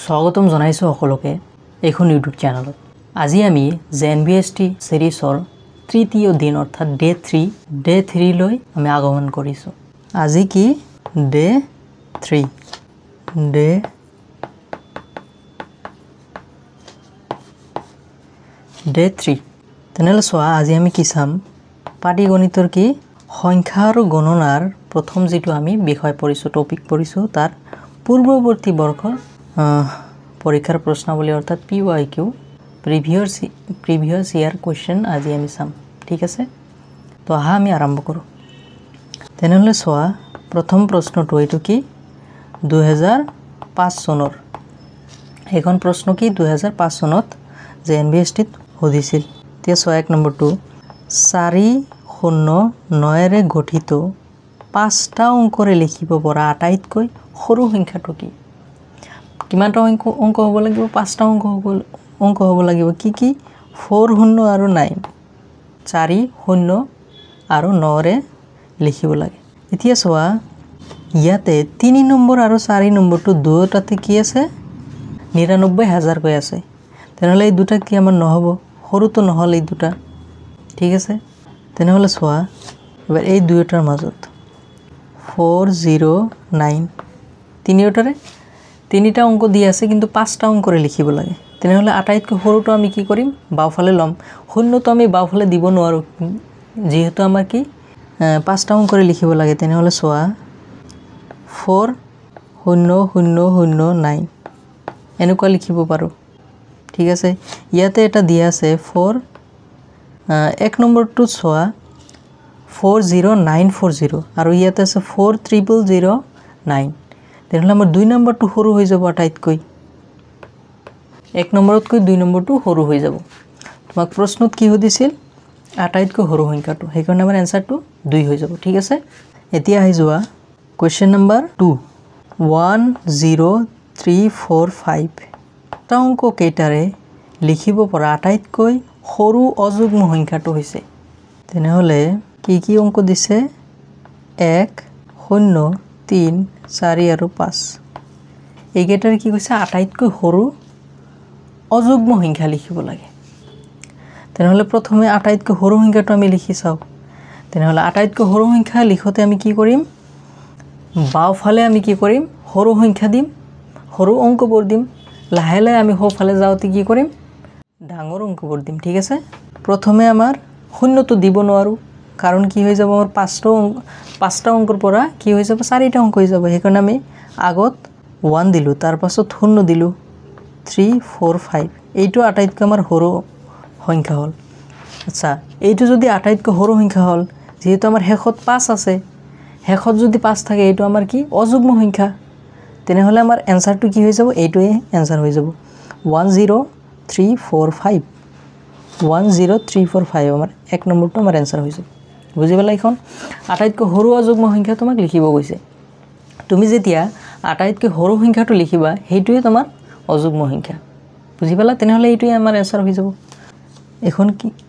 স্বাগতম জনাইছো সকলোকে এখন ইউটিউব চ্যানেলত। আজি আমি JNBST সিৰিজৰ তৃতীয় দিন অৰ্থাৎ ডে 3 লৈ আমি আগমন কৰিছো। আজি কি ডে 3 তেনেহলে সোয়া আজি আমি কি চাম পাটিগণিতৰ কি সংখ্যা আৰু গণনাৰ প্ৰথম যেটো আমি বিষয় পঢ়িছো টপিক পঢ়িছো তাৰ পূৰ্ববৰ্তী বৰ্ষৰ পৰীক্ষাৰ প্ৰশ্নাৱলী অৰ্থাৎ PYQ প্ৰিভিয়াস ইয়াৰ কোৱেশ্চন আজি আমি চাম। ঠিক আছে, তো আহা আমি আৰম্ভ কৰো। তেনেহলে সোয়া প্ৰথম প্ৰশ্নটো এটো কি 2005 চনৰ এখন প্ৰশ্ন কি 2005 চনত JNBST সুধিছিল। তিয়া সোয়া এক নম্বৰটো 409 ৰে গঠিত 5টা অংকৰে লিখিব পৰা আটাইতকৈ সৰু সংখ্যাটো কি? কিমানটা অংক হ'ব লাগিব? 5টা অংক হ'ব লাগিব। কি 4 শূন্য আৰু 9 4 শূন্য আৰু 9 ৰে লিখিব লাগে। এতিয়া সোয়া ইয়াতে 3 নম্বৰ আৰু 4 নম্বৰটো দুটাতে কি আছে 99000 কৈ আছে। তেনেহলে এই দুটা কি আমাৰ নহব, সৰুটো নহল এই দুটা। ঠিক আছে, তেনেহলে সোয়া এবাৰ এই দুটাৰ মাজত 409 তিনিটাৰে তিনিটা অংক দি আছে কিন্তু 5টা অংকৰে লিখিব লাগে। তেনেহলে আটাইতকৈ সৰুটো আমি কি কৰিম বাওফালে লম। শূন্যটো আমি বাওফালে দিব নোৱাৰো যেহেতু আমাৰ কি 5টা অংকৰে লিখিব লাগে। তেনেহলে সোয়া 40009 এনেকুৱা লিখিব পাৰো। ঠিক আছে, ইয়াতে এটা দিয়া আছে 4 এক নম্বৰটো সোয়া 40940 আৰু ইয়াতে আছে 40009। তেনেহলে আমাৰ 2 নম্বৰটো সৰু হৈ যাব আটাইতকৈ। 1 নম্বৰতকৈ 2 নম্বৰটো সৰু হৈ যাব। তোমাক প্ৰশ্নত কি সুধিছিল আটাইতকৈ সৰু সংখ্যাটো, সেইকাৰণে আমাৰ এনসাৰটো 2 হৈ যাব। ঠিক আছে, এতিয়া আহি যোৱা কোৱেশ্চন নম্বৰ 2 10345 টা অংক কেইটাৰে লিখিব পৰা আটাইতকৈ সৰু অযুগ্ম সংখ্যাটো হৈছে। তেনেহলে কি অংক দিছে 1 0 3 4 আৰু 5 এইকেইটাৰ কি কৈছে আটাইতকৈ সৰু অযুগ্ম সংখ্যা লিখিব লাগে। তেনেহলে প্ৰথমে আটাইতকৈ সৰু সংখ্যাটো আমি লিখি চাও। তেনেহলে আটাইতকৈ সৰু সংখ্যা লিখোতে আমি কি কৰিম বাওফালে আমি কি কৰিম সৰু সংখ্যা দিম, সৰু অংকবোৰ দিম। লাহে লাহে আমি সোঁফালে যাওঁতে কি কৰিম ডাঙৰ অংকবোৰ দিম। ঠিক আছে, প্ৰথমে আমাৰ শূন্যটো দিব নোৱাৰো কাৰণ কি হৈ যাব আমাৰ 5টা অংকৰ পৰা কি হৈ যাব 4টা অংক হৈ যাব। সেইকাৰণে আমি আগত 1 দিলো, তাৰ পাছত শূন্য দিলো 3 4 5 এইটো আটাইতকৈ আমাৰ সৰু সংখ্যা হল। আচ্ছা, এইটো যদি আটাইতকৈ সৰু সংখ্যা হল যেহেতু আমাৰ শেষত 5 আছে, শেষত যদি 5 থাকে এইটো আমাৰ কি অযুগ্ম সংখ্যা। তেনেহলে আমাৰ এনসাৰটো কি হৈ যাব এইটোৱে এনসাৰ হৈ যাব 10345 10345 আমাৰ এক নম্বৰটো আমাৰ এনসাৰ হৈ যাব। বুজি পালা? এখন আটাইতকৈ সৰু অযুগ্ম সংখ্যা তোমাক লিখিব কৈছে। তুমি যেতিয়া আটাইতকৈ সৰু সংখ্যাটো লিখিবা সেইটোৱে তোমাৰ অযুগ্ম সংখ্যা। বুজি পালা? তেনেহলে এইটোৱে আমাৰ এনসাৰ হৈ যাব। এখন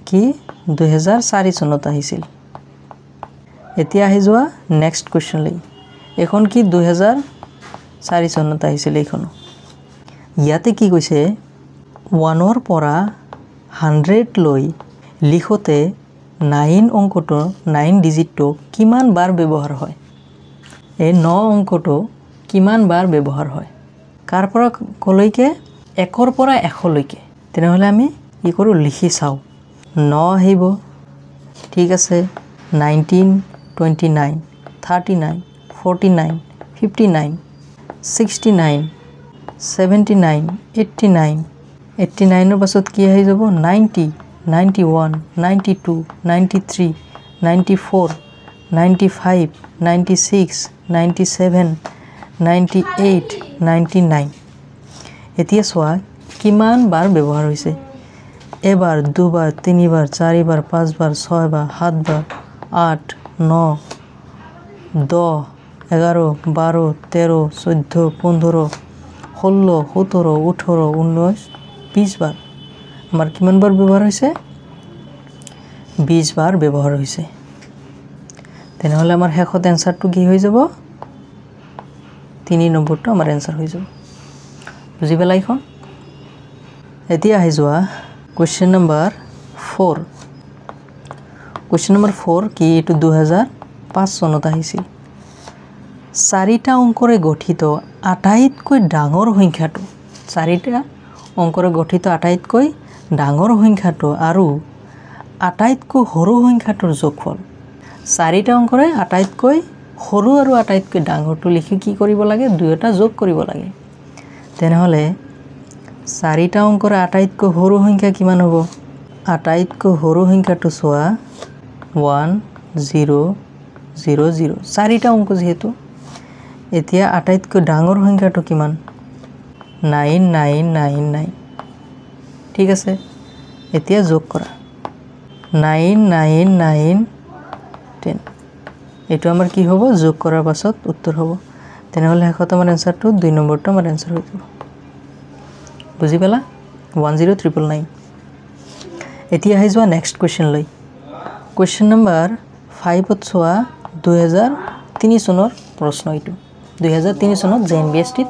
কি 2004 চনত আহিছিল। এতিয়া আহি যোৱা নেক্সট কোৱেশ্চন লৈ। এখন কি 2004 চনত আহিছিল। এইখন ইয়াতে কি কৈছে 1ৰ পৰা 100 লৈ লিখোতে 9 অংকটো 9 ডিজিটটো কিমান বাৰ ব্যৱহাৰ হয়? এই 9 অংকটো কিমান বাৰ ব্যৱহাৰ হয়? কাৰ পৰা কলৈকে 1ৰ পৰা 100 লৈকে। তেনেহলে আমি কি কৰো লিখি চাও। 9 আহিব। ঠিক আছে, 19 29 39 49 59 69 79 89 89ৰ পাছত কি আহি যাব 90 91 92 93 94 95 96 97 98 99। এতিয়া চোৱা কিমান বাৰ ব্যৱহাৰ হৈছে। এবাৰ, দুবাৰ, তিনিবাৰ, চাৰিবাৰ, 5 বাৰ, 6 বাৰ, 7 বাৰ, 8 9 10 11 12 13 14 15 16 17 18 19 20 বাৰ। আমাৰ কিমান বাৰ ব্যৱহাৰ হৈছে 20 বাৰ ব্যৱহাৰ হৈছে। তেনেহলে আমাৰ শেষত এনসাৰটো কি হৈ যাব 3 নম্বৰটো আমাৰ এনসাৰ হৈ যাব। বুজি পালা এইখন এতিয়া আহি যোৱা কোৱেশ্চন নম্বৰ 4 কোৱেশ্চন নম্বৰ 4 কি এটো 2005 চনত আহিছিল চাৰিটা অংকৰে গঠিত আটাইতকৈ ডাঙৰ সংখ্যাটো চাৰিটা অংকৰে গঠিত আটাইতকৈ ডাঙৰ সংখ্যাটো আৰু আটাইতকৈ সৰু সংখ্যাটোৰ যোগফল চাৰিটা অংকৰে আটাইতকৈ সৰু আৰু আটাইতকৈ ডাঙৰটো লিখি কি কৰিব লাগে দুয়োটা যোগ কৰিব লাগে তেনেহলে চাৰিটা অংকৰে আটাইতকৈ সৰু সংখ্যা কিমান হ'ব আটাইতকৈ সৰু সংখ্যাটো চোৱা 1000 চাৰিটা অংক যেহেতু এতিয়া আটাইতকৈ ডাঙৰ সংখ্যাটো কিমান 9999 ঠিক আছে এতিয়া যোগ কৰা 999 10 এটো আমাৰ কি হ'ব যোগ কৰাৰ পাছত উত্তৰ হ'ব তেনেহলে হেকত আমাৰ আনসাৰটো 2 নম্বৰটো আমাৰ আনসাৰ হৈ যাব বুজি পালা 10999 এতিয়া আহি যোৱা নেক্সট কোৱেশ্চন লৈ কোৱেশ্চন নম্বৰ 5 ত চোৱা 2003 চনৰ প্ৰশ্ন এটো 2003 চনত জেএনবিএছটিত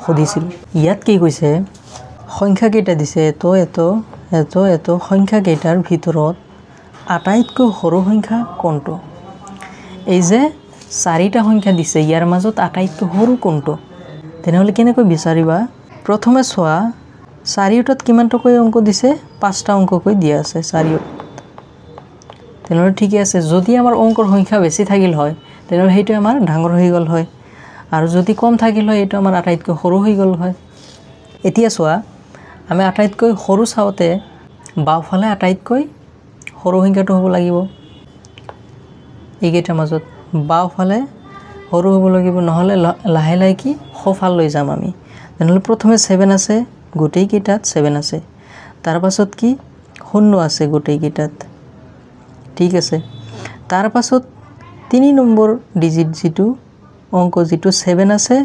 সুধিছিল ইয়াত কি কৈছে সংখ্যা কেইটা দিছে এত সংখ্যা কেইটাৰ ভিতৰত আটাইতকৈ সৰু সংখ্যা কোনটো এই যে চাৰিটা সংখ্যা দিছে ইয়াৰ মাজত আটাইতকৈ সৰু কোনটো তেনেহলে কেনেকৈ বিচাৰিবা প্ৰথমে চোৱা চাৰিটাত কিমানটাকৈ অংক দিছে পাঁচটা অংককৈ দিয়া আছে চাৰিটাত তেনেহলে ঠিক আছে যদি আমাৰ অংকৰ সংখ্যা বেছি থাকিল হয় তেনেহলে হেইটো আমাৰ ডাঙৰ হৈ গল হয় আৰু যদি কম থাকিল হয় এটো আমাৰ আটাইতকৈ সৰু হৈ গল হয় এতিয়া চোৱা আমি আটাইতকৈ সৰু চাওতে বাওফালে আটাইতকৈ সৰু সংখ্যাটো হ'ব লাগিব এইকেইটাৰ মাজত বাওফালে সৰু হ'ব লাগিব নহলে লাহে লাহে কি সোফাল লৈ যাম আমি তেনেহলে প্ৰথমে 7 আছে গোটেই কেইটাত 7 আছে তাৰ পাছত কি শূন্য আছে গোটেই কেইটাত ঠিক আছে তাৰ পাছত 3 নম্বৰ ডিজিট যেটো অংক যেটো 7 আছে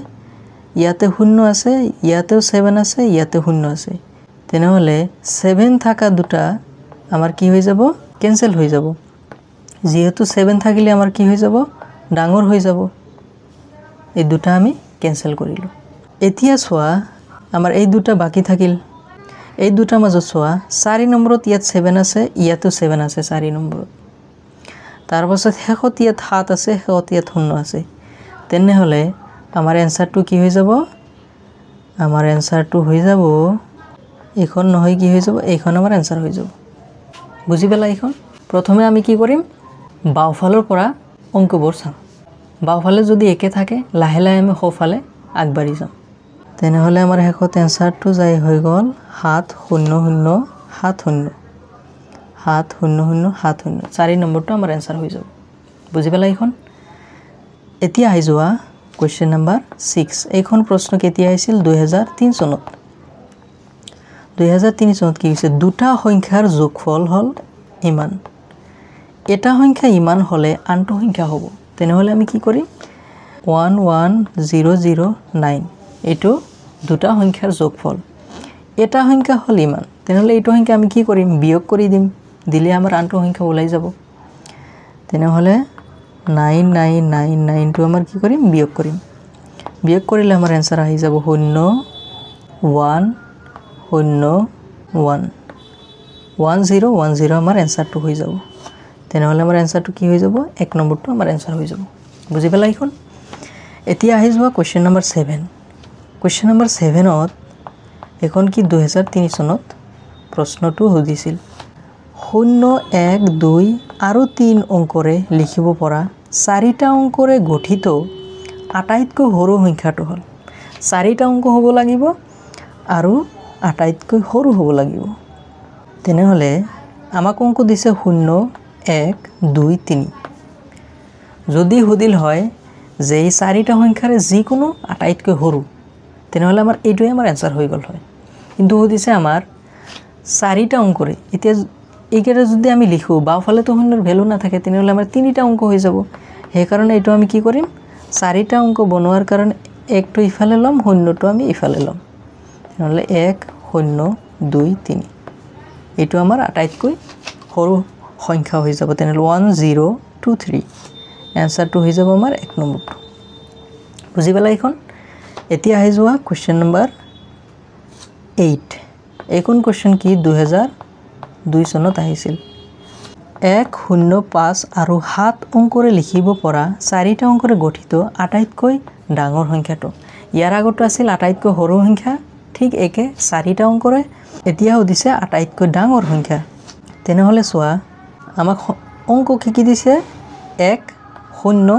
ইয়াতে শূন্য আছে ইয়াতেও 7 আছে ইয়াতে শূন্য আছে তেনেহলে 7 থাকা দুটা আমাৰ কি হৈ যাব ক্যান্সেল হৈ যাব যেহেতু 7 থাকিলে আমাৰ কি হৈ যাব ডাঙৰ হৈ যাব এই দুটা আমি ক্যান্সেল কৰিলো এতিয়া চোৱা আমাৰ এই দুটা বাকি থাকিল এই দুটা মাজত চোৱা 4 নম্বৰত ইয়াত 7 আছে ইয়াতো 7 আছে 4 নম্বৰত তাৰ পাছত হেকত ইয়াত 7 আছে হেকত ইয়াত 0 আছে তেনেহলে আমাৰ এনসাৰটো কি হৈ যাব আমাৰ এনসাৰটো হৈ যাব এখন নহয় কি হৈ যাব এইখন আমাৰ এনসাৰ হৈ যাব বুজি পেলা এইখন প্ৰথমে আমি কি কৰিম বাওফালৰ পৰা অংকবোৰ চাম বাওফালে যদি একে থাকে লাহে লাহে আমি সোফালে আগবাঢ়ি যাম তেনেহলে আমাৰ হেকত এনসাৰটো যাই হৈ গল 70070 4 নম্বৰটো আমাৰ এনসাৰ হৈ যাব বুজি পেলা এইখন এতিয়া আহি যোৱা কোৱেশ্চন নম্বৰ 6 এইখন প্ৰশ্ন কেতিয়া আহিছিল 2003 চনত 2003 চনত কি হৈছে দুটা সংখ্যাৰ যোগফল হল ইমান এটা সংখ্যা ইমান হলে আনটো সংখ্যা হ'ব তেনেহলে আমি কি কৰিম 11009 এটো দুটা সংখ্যাৰ যোগফল এটা সংখ্যা হল ইমান তেনেহলে এইটো সংখ্যা আমি কি কৰিম বিয়োগ কৰি দিম দিলে আমাৰ আনটো সংখ্যা ওলাই যাব তেনেহলে 9999 টো আমাৰ কি কৰিম বিয়োগ কৰিলে আমাৰ आंसर আহি যাব 0101 1010 আমাৰ आंसरটো হৈ যাব তেনেহলে আমাৰ आंसरটো কি হৈ যাব 1 নম্বৰটো আমাৰ आंसर হৈ যাব বুজি পেলা এইখন এতিয়া আহি যোৱা কোৱেশ্চন নম্বৰ 7 কোৱেশ্চন নম্বৰ 7 ত এখন কি 2003 চনত প্ৰশ্নটো সুধিছিল 0 1 2 আৰু 3 অংকৰে লিখিব পৰা চাৰিটা অংকৰে গঠিত আটাইতকৈ সৰু সংখ্যাটো হল চাৰিটা অংক হ'ব লাগিব আৰু আটাইতকৈ সৰু হ'ব লাগিব তেনেহলে আমাক অংক দিছে 0 1 2 3 যদি সুধিল হয় যে এই চাৰিটা সংখ্যাৰে যিকোনো আটাইতকৈ সৰু তেনেহলে আমাৰ এইটোই আমাৰ आंसर হৈ গল হয় কিন্তু সুধিছে আমাৰ চাৰিটা অংকৰে এতিয়া এইকেইটা যদি আমি লিখো বাওফালে তো শূন্যৰ ভ্যালু না থাকে তেনেহলে আমাৰ তিনিটা অংক হৈ যাব সেই কাৰণে এটো আমি কি কৰিম চাৰিটা অংক বনোৱাৰ কাৰণে একটো ইফালে লম শূন্যটো আমি ইফালে লম নহলে 1 0 2 3 এটো আমাৰ আটাইতকৈ সৰু সংখ্যা হৈ যাব তেনেহলে 1023 आंसरটো হৈ যাব আমাৰ 1 নম্বৰ বুজি পেলা এখন এতিয়া আহি যোৱা কোৱেশ্চন নম্বৰ 8 এইখন কোৱেশ্চন কি 2002 চনত আহিছিল 105 আৰু 7 অংকৰে লিখিব পৰা 4টা অংকৰে গঠিত আটাইতকৈ ডাঙৰ সংখ্যাটো ইয়াৰ আগতো আছিল আটাইতকৈ সৰু সংখ্যা ঠিক একে 4টা অংকৰে এতিয়া উদিছে আটাইতকৈ ডাঙৰ সংখ্যা তেনেহলে চোৱা আমাক অংক কি দিছে 1 0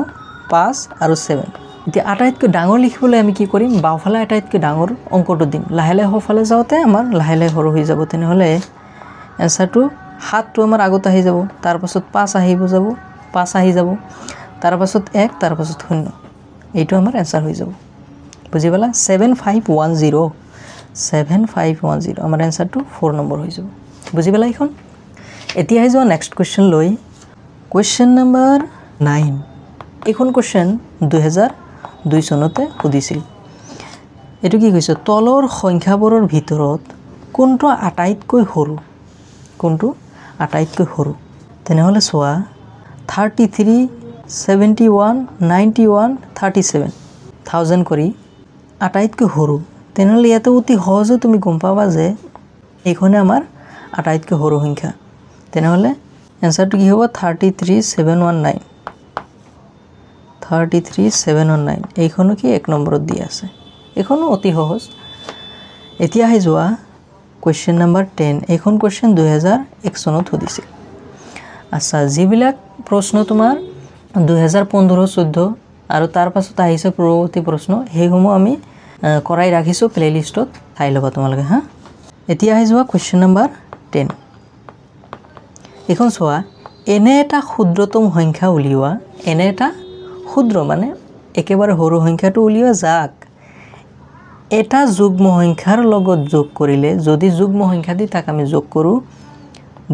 5 আৰু 7 এতিয়া আটাইতকৈ ডাঙৰ লিখিবলৈ আমি কি কৰিম বাওফালে আটাইতকৈ ডাঙৰ অংকটো দিম লাহে লাহে হফালে যাওতে আমাৰ লাহে লাহে সৰু হৈ যাব তেনেহলে এনসাৰটো 7 টো আমাৰ আগত আহি যাব তাৰ পাছত 5 আহিব যাব 5 আহি যাব তাৰ পাছত 1 তাৰ পাছত 0 এইটো আমাৰ এনসাৰ হৈ যাব বুজি পালা 7510 আমাৰ এনসাৰটো 4 নম্বৰ হৈ যাব বুজি পালা এখন এতিয়া আহি যোৱা নেক্সট কোৱেশ্চন লৈ কোৱেশ্চন নম্বৰ 9 এখন কোৱেশ্চন 2002 চনতে সুধিছিল এটো কি কৈছে তলৰ সংখ্যাবোৰৰ ভিতৰত কোনটো আটাইতকৈ সৰু তেনেহলে চোৱা 33 71 91 37 1000 কৰি আটাইতকৈ সৰু তেনেহলে ইয়াতে অতি সহজে তুমি গম পাবা যে এইখনে আমাৰ আটাইতকৈ সৰু সংখ্যা তেনেহলে এনসাৰটো কি হ'ব 33719 এইখনো কি 1 নম্বৰত দি আছে এইখনো অতি সহজ এতিয়া আহি যোৱা কোৱেশ্চন নম্বৰ 10 এইখন কোৱেশ্চন 2001 চনত সুধিছিল আচ্ছা যিবিলাক প্ৰশ্ন তোমাৰ 2015 14 আৰু তাৰ পাছত আহিছে পৰৱৰ্তী প্ৰশ্ন হেইসমূহ আমি কৰাই ৰাখিছো প্লেলিষ্টত চাই লবা তোমালোকে হা এতিয়া আহি যোৱা কোৱেশ্চন নম্বৰ 10 এখন চোৱা এনে এটা ক্ষুদ্ৰতম সংখ্যা উলিওৱা এনে এটা ক্ষুদ্ৰ মানে একেবাৰে সৰু সংখ্যাটো উলিওৱা যাক এটা যুগ্ম সংখ্যাৰ লগত যোগ কৰিলে যদি যুগ্ম সংখ্যা দি তাক আমি যোগ কৰো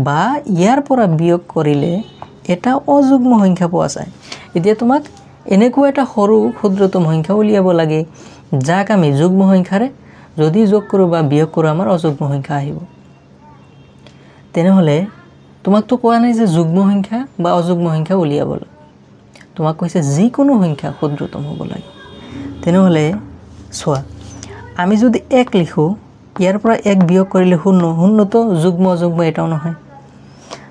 বা ইয়াৰ পৰা বিয়োগ কৰিলে এটা অযুগ্ম সংখ্যা পোৱা যায় এতিয়া তোমাক এনেকুৱা এটা সৰু ক্ষুদ্ৰতম সংখ্যা উলিয়াব লাগে যাক আমি যুগ্ম সংখ্যাৰে যদি যোগ কৰো বা বিয়োগ কৰো আমাৰ অযুগ্ম সংখ্যা আহিব তেনেহলে তোমাক তো কোৱা নাই যে যুগ্ম সংখ্যা বা অযুগ্ম সংখ্যা উলিয়াবলৈ তোমাক কৈছে যিকোনো সংখ্যা ক্ষুদ্ৰতম হ'ব লাগে তেনেহলে চোৱা আমি যদি 1 লিখো ইয়াৰ পৰা 1 বিয়োগ কৰিলে 0 তো যুগ্ম অযুগ্ম এটাও নহয়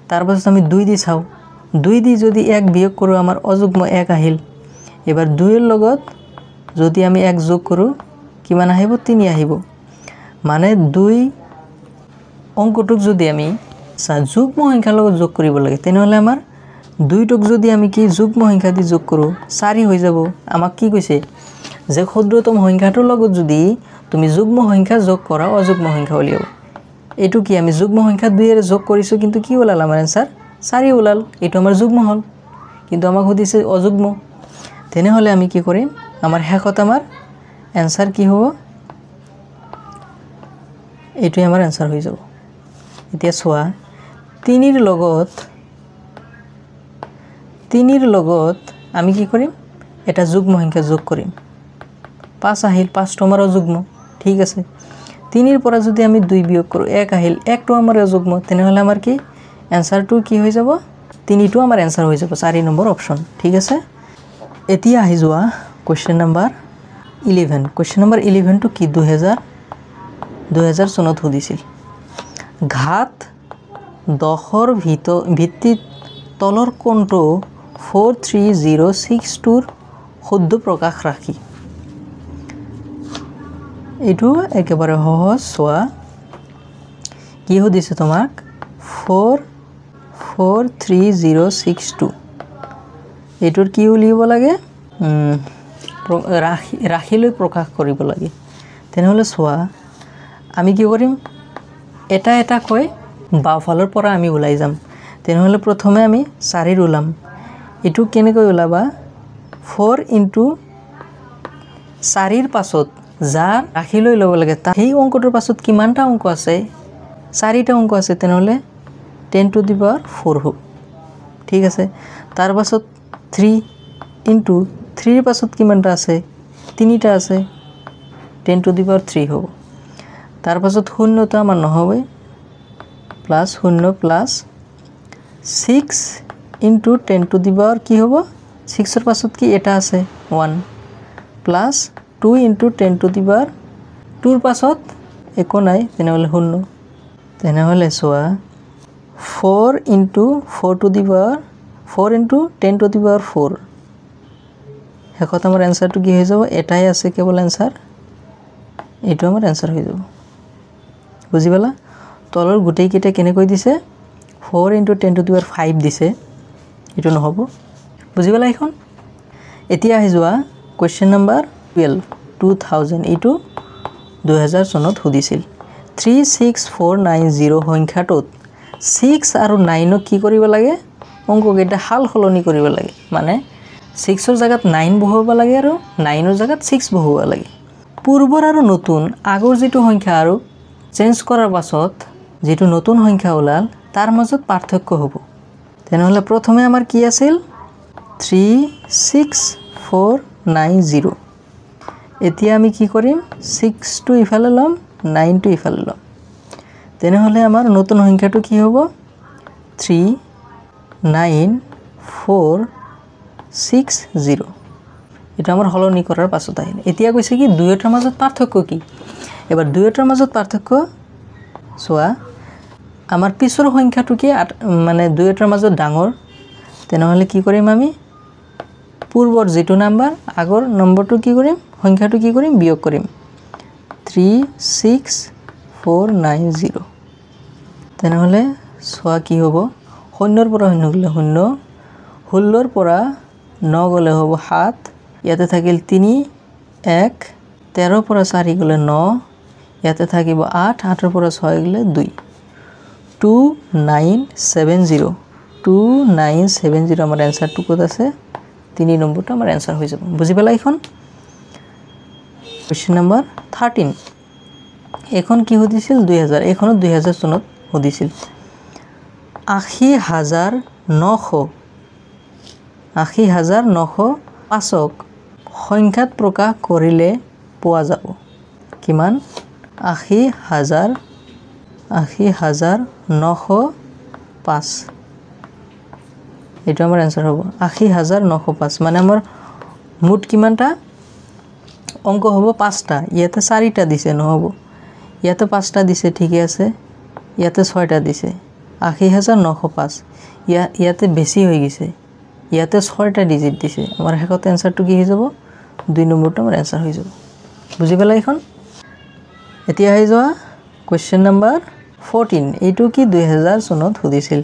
তাৰ পাছত আমি 2 দি চাও 2 দি যদি 1 বিয়োগ কৰো আমাৰ অযুগ্ম 1 আহিল এবাৰ 2 এৰ লগত যদি আমি 1 যোগ কৰো কিমান আহিব 3 আহিব মানে 2 অংকটোক যদি আমি যুগ্ম সংখ্যাৰ লগত যোগ কৰিব লাগে তেনেহলে আমাৰ 2 টক যদি আমি কি যুগ্ম সংখ্যা দি যোগ কৰো 4 হৈ যাব আমাক কি কৈছে যে ক্ষুদ্ৰতম সংখ্যাটোৰ লগত যদি তুমি যুগ্ম সংখ্যা যোগ কৰা অযুগ্ম সংখ্যা উলিয়াব এটো কি আমি যুগ্ম সংখ্যা 2 এৰ যোগ কৰিছো কিন্তু কি ওলাল আমাৰ आंसर 4 ওলাল এটো আমাৰ যুগ্ম হল কিন্তু আমাক সুধিছে অযুগ্ম তেনেহলে আমি কি কৰিম আমাৰ হেকত আমাৰ आंसर কি হ'ব এটো আমাৰ आंसर হৈ যাব এতিয়া চোৱা 3 এৰ লগত আমি কি কৰিম এটা যুগ্ম সংখ্যা যোগ কৰিম 5 আহিল 5 টো আমাৰ অযুগ্ম ঠিক আছে 3 এৰ পৰা যদি আমি 2 বিয়োগ কৰো 1 আহিল 1 টো আমাৰ অযুগ্ম তেনেহলে আমাৰ কি आंसर টো কি হৈ যাব 3 টো আমাৰ आंसर হৈ যাব 4 নম্বৰ অপচন ঠিক আছে এতিয়া আহি যোৱা কোৱেশ্চন নম্বৰ 11 কোৱেশ্চন নম্বৰ 11 টো কি 2000 চনত সুধিছিল ঘাত 10ৰ ভিত্তিত তলৰ কোণটো 43062 ৰ শুদ্ধ প্ৰকাশ ৰাখি এটো একেবাৰে সহজ চোৱা কি সুধিছে তোমাক 43062 এটোৰ কি উলিয়াব লাগে ৰাখিলৈ প্ৰকাশ কৰিব লাগে তেনেহলে চোৱা আমি কি কৰিম এটা এটা কৈ বাওফালৰ পৰা আমি ওলাই যাম তেনেহলে প্ৰথমে আমি 4 এৰ ওলাম এটো কেনেকৈ ওলাবা 4 * 4 এৰ পাছত যা ৰাখিলৈ লব লাগে সেই অংকটোৰ পাছত কিমানটা অংক আছে 4টা অংক আছে তেনেহলে 10 to the power 4 হ'ব ঠিক আছে তাৰ পাছত 3 * 3 এর পাছত কিমানটা আছে 3টা আছে 10 to the power 3 হ'ব তাৰ পাছত 0 টো আমাৰ নহবে plus 0 plus 6 * 10 to the power কি হ'ব 6 এর পাছত কি এটা আছে 1 প্লাস 2 * 10 to the power 2 এর পাছত একো নাই তেনেহ'লে 0 তেনেহ'লে চোৱা 4 into 4 to the power 4 into 10 to the power 4 শেষত আমাৰ এনসাৰটো কি হৈ যাব এটাই আছে কেৱল এনসাৰ এইটো আমাৰ এনসাৰ হৈ যাব বুজি পালা তলৰ গুটেই কেইটা কেনেকৈ দিছে 4 into 10 to the power 5 দিছে এটো নহব বুজি পালা এখন এতিয়া আহি যোৱা কোৱেশ্চন নম্বৰ 12 2000 এটো 2000 চনত সুধিছিল 36490 সংখ্যাটোত 6 আৰু 9 কি কৰিব লাগে অংক কেইটা হাল হলনি কৰিব লাগে মানে 6 ৰ জায়গাত 9 বহাব লাগে আৰু 9 ৰ জায়গাত 6 বহাব লাগে পূৰ্বৰ আৰু নতুন আগৰ যেটো সংখ্যা আৰু চেঞ্জ কৰাৰ পাছত যেটো নতুন সংখ্যা ওলাল তাৰ মাজত পাৰ্থক্য হ'ব তেনেহলে প্ৰথমে আমাৰ কি আছিল 36490 এতিয়া আমি কি কৰিম 6 টো ইফালে লম 9 টো ইফালে লম তেনেহলে আমাৰ নতুন সংখ্যাটো কি হ'ব 39460 এটা আমাৰ হলনি কৰাৰ পাছত আহিল এতিয়া কৈছে কি দুয়োটাৰ মাজত পাৰ্থক্য কি এবাৰ দুয়োটাৰ মাজত পাৰ্থক্য চোৱা আমাৰ পিছৰ সংখ্যাটো কি মানে দুয়োটাৰ মাজত ডাঙৰ তেনেহলে কি কৰিম আমি পূৰ্বৰ যেটো নাম্বাৰ আগৰ নম্বৰটো কি কৰিম সংখ্যাটো কি কৰিম বিয়োগ কৰিম 36490 তেনেহলে সোয়া কি হ'ব শূন্যৰ পৰা শূন্য গলে শূন্য 16ৰ পৰা 9 গলে হ'ব 7 ইয়াতে থাকিল 3 1 13 পৰা 4 গলে 9 ইয়াতে থাকিব 8 8ৰ পৰা 6 গলে 2 2970 আমাৰ এনসাৰটো কত আছে 3 নম্বৰটো আমাৰ এনসাৰ হৈ যাব বুজি পালা এখন কোৱেশ্চন নম্বৰ 13 এখন কি হদিছিল 2000 এখনত 2000 চনত হদিছিল 80905ক সংখ্যাত প্ৰকাশ কৰিলে পোৱা যাব কিমান 80905 এটা আমাৰ आंसर হ'ব 80905 মানে আমাৰ মুঠ কিমানটা অংক হ'ব 5টা ইয়াতে 4টা দিছে নহব ইয়াতে 5টা দিছে ঠিকই আছে ইয়াতে 6টা দিছে 80905 ইয়াতে বেছি হৈ গৈছে ইয়াতে 6টা ডিজিট দিছে আমাৰ হেকত आंसरটো কি হৈ যাব 2 নম্বৰটো আমাৰ आंसर হৈ যাব বুজি পালা এখন এতিয়া আহি যোৱা কোৱেশ্চন নম্বৰ 14 এইটো কি 2000 চনত সুধিছিল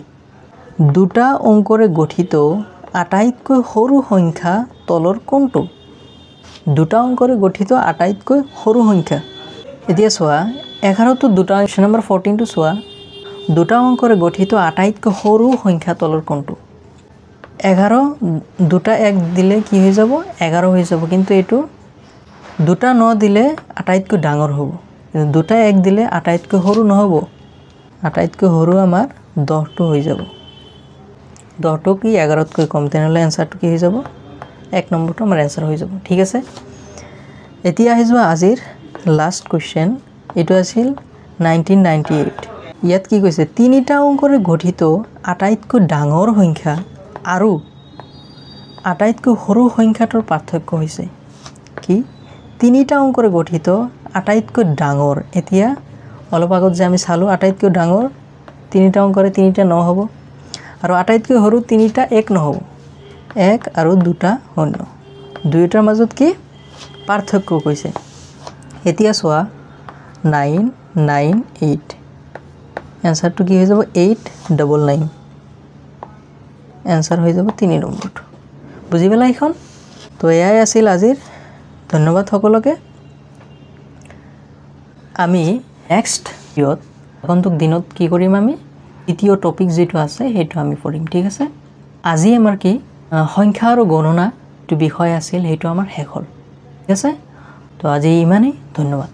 দুটা অংকৰে গঠিত আটাইতকৈ সৰু সংখ্যা তলৰ কোনটো দুটা অংকৰে গঠিত আটাইতকৈ সৰু সংখ্যা এতিয়া চোৱা 11 তো দুটা কোৱেশ্চন নম্বৰ 14 তো চোৱা দুটা অংকৰে গঠিত আটাইতকৈ সৰু সংখ্যা তলৰ কোনটো 11 দুটা 1 দিলে কি হৈ যাব 11 হৈ যাব কিন্তু এটো দুটা 9 দিলে আটাইতকৈ ডাঙৰ হ'ব দুটা 1 দিলে আটাইতকৈ সৰু নহব আটাইতকৈ সৰু আমাৰ 10 টো হৈ যাব 10 টো কি 11 তকৈ কম তেনেহলে आंसरটো কি হৈ যাব 1 নম্বৰটো আমাৰ आंसर হৈ যাব ঠিক আছে এতিয়া আহি যোৱা আজিৰ লাষ্ট কোৱেশ্চন এটো আছিল 1998 ইয়াত কি কৈছে তিনিটা অংকৰে গঠিত আটাইতকৈ ডাঙৰ সংখ্যা আৰু আটাইতকৈ সৰু সংখ্যাটোৰ পাৰ্থক্য হৈছে কি তিনিটা অংকৰে গঠিত আটাইতকৈ ডাঙৰ এতিয়া অলপ আগত যে আমি চালো আটাইতকৈ ডাঙৰ তিনিটা অংকৰে তিনিটা 9 হ'ব আৰু আটাইতকৈ সৰু তিনিটা 1 নহব 1 আৰু দুটা শূন্য দুইটাৰ মাজত কি পাৰ্থক্য কৈছে এতিয়া চোৱা 998 आंसरটো কি হৈ যাব 899 आंसर হৈ যাব 3 নম্বৰটো বুজি পালা এখন তো এয়াই আছিল আজিৰ ধন্যবাদ সকলোকে আমি নেক্সট ভিডিওত আগন্তুক দিনত কি কৰিম আমি দ্বিতীয় টপিক যেটো আছে হেটো আমি পঢ়িম ঠিক আছে আজি আমাৰ কি সংখ্যা আৰু গণনা টো বিষয় আছিল হেটো আমাৰ শেষ হ'ল ঠিক আছে তো আজি ইমানেই ধন্যবাদ